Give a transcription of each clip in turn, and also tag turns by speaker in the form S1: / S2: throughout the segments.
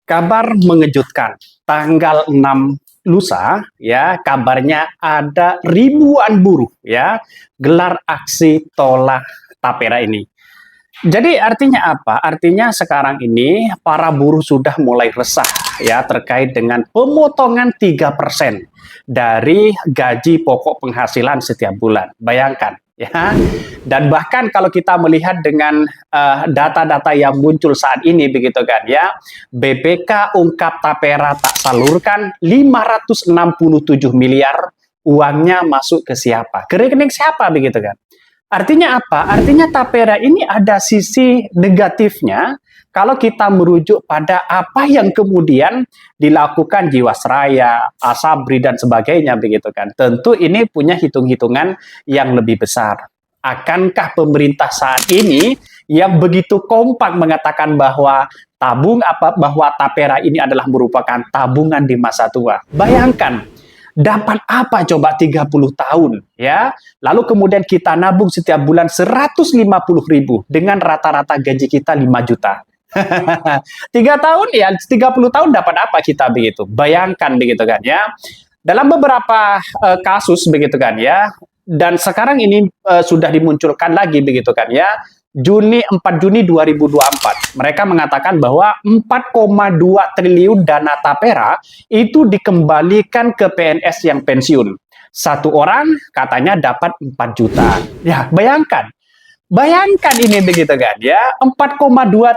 S1: Kabar mengejutkan, tanggal 6 lusa ya, kabarnya ada ribuan buruh ya gelar aksi tolak tapera ini. Jadi artinya apa? Artinya sekarang ini para buruh sudah mulai resah ya terkait dengan pemotongan 3% dari gaji pokok penghasilan setiap bulan. Bayangkan ya. Dan bahkan kalau kita melihat dengan data-data yang muncul saat ini begitu kan ya, BPK ungkap tapera tak salurkan 567 miliar, uangnya masuk ke siapa? Ke rekening siapa begitu kan? Artinya apa? Artinya tapera ini ada sisi negatifnya kalau kita merujuk pada apa yang kemudian dilakukan Jiwasraya, Asabri dan sebagainya begitu kan. Tentu ini punya hitung-hitungan yang lebih besar. Akankah pemerintah saat ini yang begitu kompak mengatakan bahwa bahwa tapera ini adalah merupakan tabungan di masa tua? Bayangkan, dapat apa coba 30 tahun ya, lalu kemudian kita nabung setiap bulan 150.000 dengan rata-rata gaji kita 5 juta. 3 tahun ya, 30 tahun dapat apa kita begitu, bayangkan begitu kan ya. Dalam beberapa kasus begitu kan ya, dan sekarang ini sudah dimunculkan lagi begitu kan ya, 4 Juni 2024, mereka mengatakan bahwa 4,2 triliun dana tapera itu dikembalikan ke PNS yang pensiun. Satu orang katanya dapat 4 juta. Ya, bayangkan. Bayangkan ini begitu kan ya, 4,2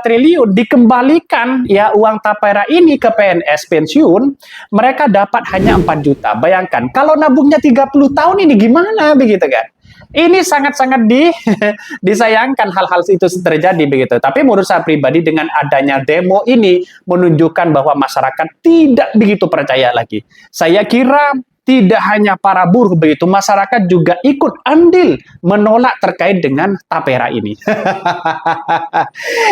S1: triliun dikembalikan ya uang tapera ini ke PNS pensiun, mereka dapat hanya 4 juta. Bayangkan, kalau nabungnya 30 tahun ini gimana begitu kan? Ini sangat-sangat disayangkan hal-hal itu terjadi begitu. Tapi menurut saya pribadi dengan adanya demo ini menunjukkan bahwa masyarakat tidak begitu percaya lagi. Saya kira tidak hanya para buruh begitu, masyarakat juga ikut andil menolak terkait dengan tapera ini.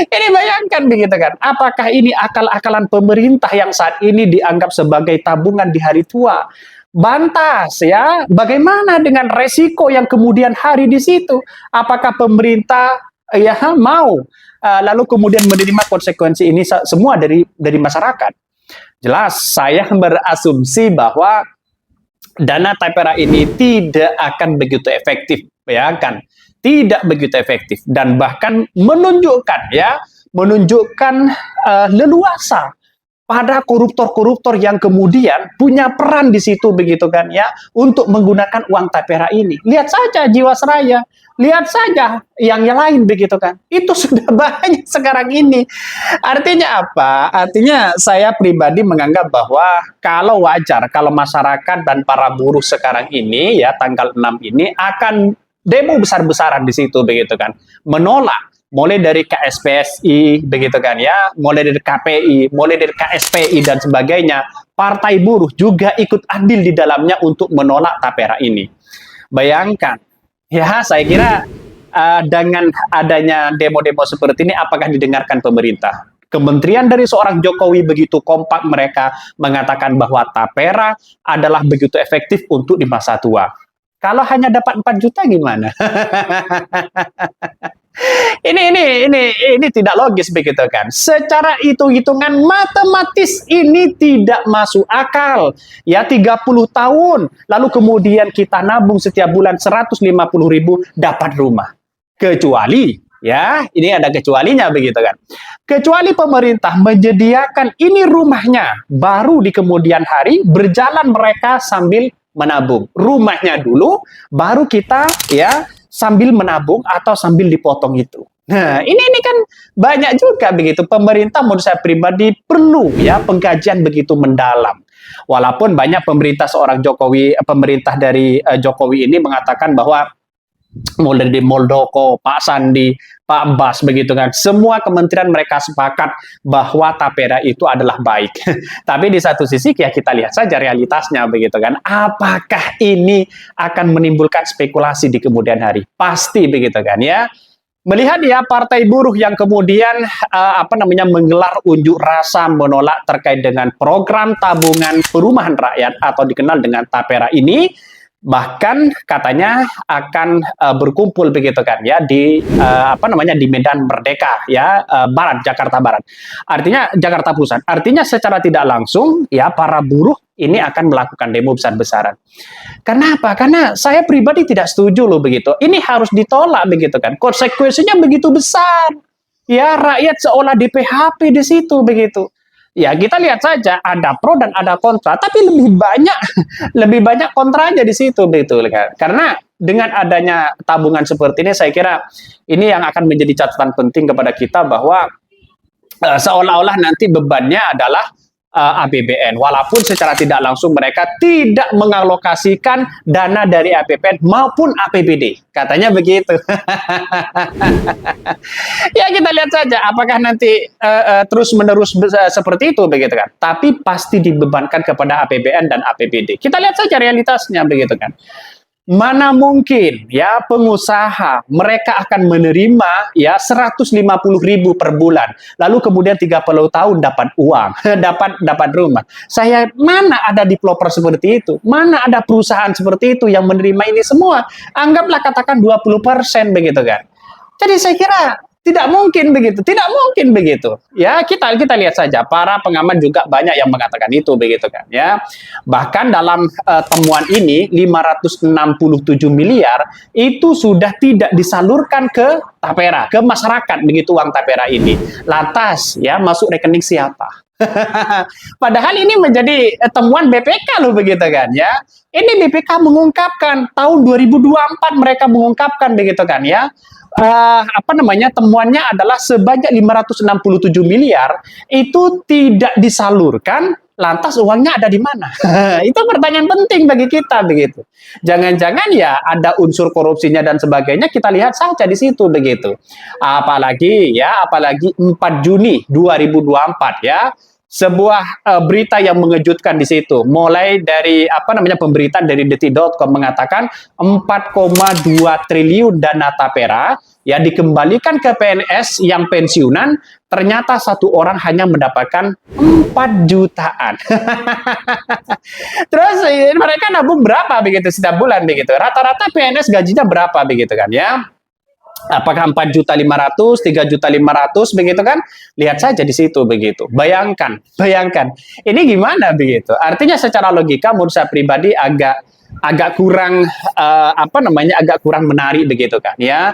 S1: Ini bayangkan begitu kan, apakah ini akal-akalan pemerintah yang saat ini dianggap sebagai tabungan di hari tua? Bantas ya, bagaimana dengan resiko yang kemudian hari di situ? Apakah pemerintah ya mau lalu kemudian menerima konsekuensi ini semua dari masyarakat? Jelas saya berasumsi bahwa dana tapera ini tidak akan begitu efektif, ya kan? Tidak begitu efektif dan bahkan menunjukkan leluasa pada koruptor-koruptor yang kemudian punya peran di situ begitu kan ya untuk menggunakan uang tapera ini. Lihat saja Jiwasraya, lihat saja yang lain begitu kan. Itu sudah banyak sekarang ini. Artinya apa? Artinya saya pribadi menganggap bahwa kalau wajar kalau masyarakat dan para buruh sekarang ini ya tanggal 6 ini akan demo besar-besaran di situ begitu kan. Menolak mulai dari KSPSI begitu kan ya, mulai dari KPI, mulai dari KSPI dan sebagainya, partai buruh juga ikut andil di dalamnya untuk menolak tapera ini. Bayangkan, ya saya kira dengan adanya demo-demo seperti ini, apakah didengarkan pemerintah? Kementerian dari seorang Jokowi begitu kompak mereka mengatakan bahwa tapera adalah begitu efektif untuk di masa tua. Kalau hanya dapat 4 juta gimana? Ini tidak logis begitu kan. Secara hitung-hitungan matematis ini tidak masuk akal. Ya 30 tahun lalu kemudian kita nabung setiap bulan 150.000 dapat rumah. Kecuali ya, ini ada kecualinya begitu kan. Kecuali pemerintah menyediakan ini rumahnya, baru di kemudian hari berjalan mereka sambil menabung. Rumahnya dulu baru kita ya sambil menabung atau sambil dipotong itu. Nah, ini kan banyak juga begitu. Pemerintah menurut saya pribadi perlu ya pengkajian begitu mendalam. Walaupun banyak pemerintah dari Jokowi ini mengatakan bahwa mulai dari Muldoko, Pak Sandi, Pak Bas begitu kan. Semua kementerian mereka sepakat bahwa tapera itu adalah baik. Tapi di satu sisi ya kita lihat saja realitasnya begitu kan. Apakah ini akan menimbulkan spekulasi di kemudian hari? Pasti begitu kan ya. Melihat ya partai buruh yang kemudian menggelar unjuk rasa menolak terkait dengan program tabungan perumahan rakyat atau dikenal dengan tapera ini, Bahkan katanya akan berkumpul begitu kan ya di di Medan Merdeka ya, Barat, Jakarta Barat. Artinya Jakarta Pusat. Artinya secara tidak langsung ya para buruh ini akan melakukan demo besar-besaran. Kenapa? Karena saya pribadi tidak setuju loh begitu. Ini harus ditolak begitu kan. Konsekuensinya begitu besar. Ya, rakyat seolah di PHP di situ begitu. Ya, kita lihat saja ada pro dan ada kontra, tapi lebih banyak lebih banyak kontranya di situ begitu kan. Karena dengan adanya tabungan seperti ini saya kira ini yang akan menjadi catatan penting kepada kita bahwa seolah-olah nanti bebannya adalah APBN, walaupun secara tidak langsung mereka tidak mengalokasikan dana dari APBN maupun APBD, katanya begitu. Ya kita lihat saja apakah nanti terus-menerus seperti itu begitu kan. Tapi pasti dibebankan kepada APBN dan APBD. Kita lihat saja realitasnya begitu kan. Mana mungkin ya pengusaha mereka akan menerima ya 150.000 per bulan, lalu kemudian 30 tahun dapat uang, dapat rumah. Saya mana ada developer seperti itu? Mana ada perusahaan seperti itu yang menerima ini semua? Anggaplah katakan 20% begitu kan. Jadi saya kira tidak mungkin begitu, tidak mungkin begitu. Ya kita lihat saja para pengamat juga banyak yang mengatakan itu begitu kan ya. Bahkan dalam temuan ini 567 miliar itu sudah tidak disalurkan ke tapera, ke masyarakat begitu uang tapera ini. Lantas ya masuk rekening siapa? Padahal ini menjadi temuan BPK loh begitu kan ya. Ini BPK mengungkapkan tahun 2024 mereka mengungkapkan begitu kan ya. Temuannya adalah sebanyak 567 miliar itu tidak disalurkan, lantas uangnya ada di mana? Itu pertanyaan penting bagi kita begitu. Jangan-jangan ya ada unsur korupsinya dan sebagainya, kita lihat saja di situ begitu. Apalagi 4 Juni 2024 ya. Sebuah berita yang mengejutkan di situ. Mulai dari pemberitaan dari detik.com mengatakan 4,2 triliun dana tapera ya dikembalikan ke PNS yang pensiunan, ternyata satu orang hanya mendapatkan 4 jutaan. Terus mereka nabung berapa begitu setiap bulan begitu. Rata-rata PNS gajinya berapa begitu kan ya. Apakah 4.500.000, 3.500.000 begitu kan? Lihat saja di situ begitu. Bayangkan. Ini gimana begitu? Artinya secara logika menurut saya pribadi agak kurang agak kurang menarik begitu kan ya.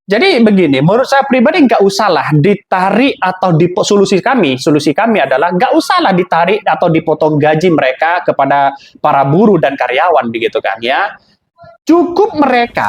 S1: Jadi begini, menurut saya pribadi nggak usahlah ditarik atau solusi kami adalah nggak usahlah ditarik atau dipotong gaji mereka kepada para buruh dan karyawan begitu kan ya. Cukup mereka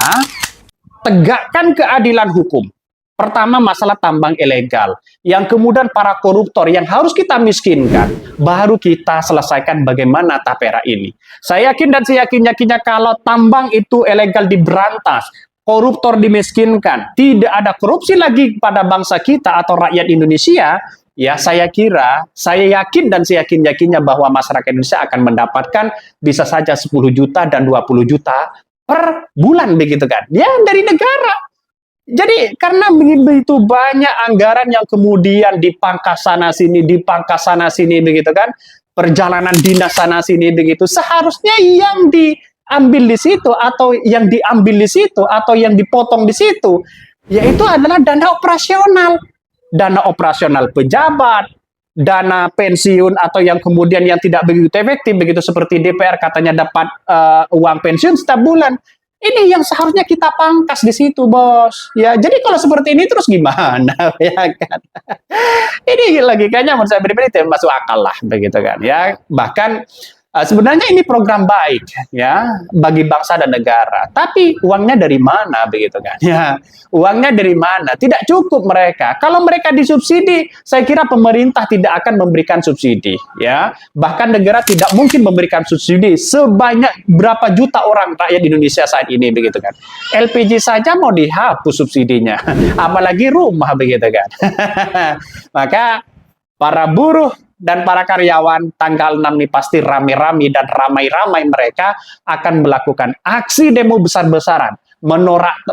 S1: tegakkan keadilan hukum. Pertama masalah tambang ilegal, yang kemudian para koruptor yang harus kita miskinkan, baru kita selesaikan bagaimana tapera ini. Saya yakin dan saya yakin-yakinnya kalau tambang itu ilegal diberantas, koruptor dimiskinkan, tidak ada korupsi lagi pada bangsa kita atau rakyat Indonesia, ya saya yakin dan saya yakin-yakinnya bahwa masyarakat Indonesia akan mendapatkan bisa saja 10 juta dan 20 juta per bulan begitu kan. Ya dari negara. Jadi karena begitu banyak anggaran yang kemudian dipangkas sana sini begitu kan. Perjalanan dinas sana sini begitu. Seharusnya yang diambil di situ atau yang diambil di situ atau yang dipotong di situ yaitu adalah dana operasional. Dana operasional pejabat, dana pensiun atau yang kemudian yang tidak begitu efektif begitu seperti DPR katanya dapat uang pensiun setiap bulan. Ini yang seharusnya kita pangkas di situ, Bos. Ya, jadi kalau seperti ini terus gimana ya kan? Ini logikanya menurut saya pribadi tidak masuk akal lah begitu kan ya. Bahkan sebenarnya ini program baik ya bagi bangsa dan negara. Tapi uangnya dari mana begitu kan? Ya, uangnya dari mana? Tidak cukup mereka. Kalau mereka disubsidi, saya kira pemerintah tidak akan memberikan subsidi ya. Bahkan negara tidak mungkin memberikan subsidi sebanyak berapa juta orang rakyat Indonesia saat ini begitu kan. LPG saja mau dihapus subsidinya. Apalagi rumah begitu kan. Maka para buruh dan para karyawan tanggal 6 ini pasti rame-rame dan ramai-ramai mereka akan melakukan aksi demo besar-besaran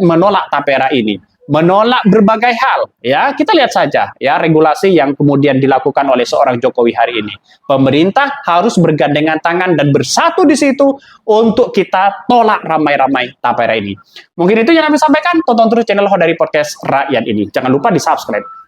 S1: menolak tapera ini. menolak berbagai hal. Ya, kita lihat saja ya regulasi yang kemudian dilakukan oleh seorang Jokowi hari ini. Pemerintah harus bergandengan tangan dan bersatu di situ untuk kita tolak ramai-ramai tapera ini. Mungkin itu yang kami sampaikan. Tonton terus channel Hodari Podcast Rakyat ini. Jangan lupa di-subscribe.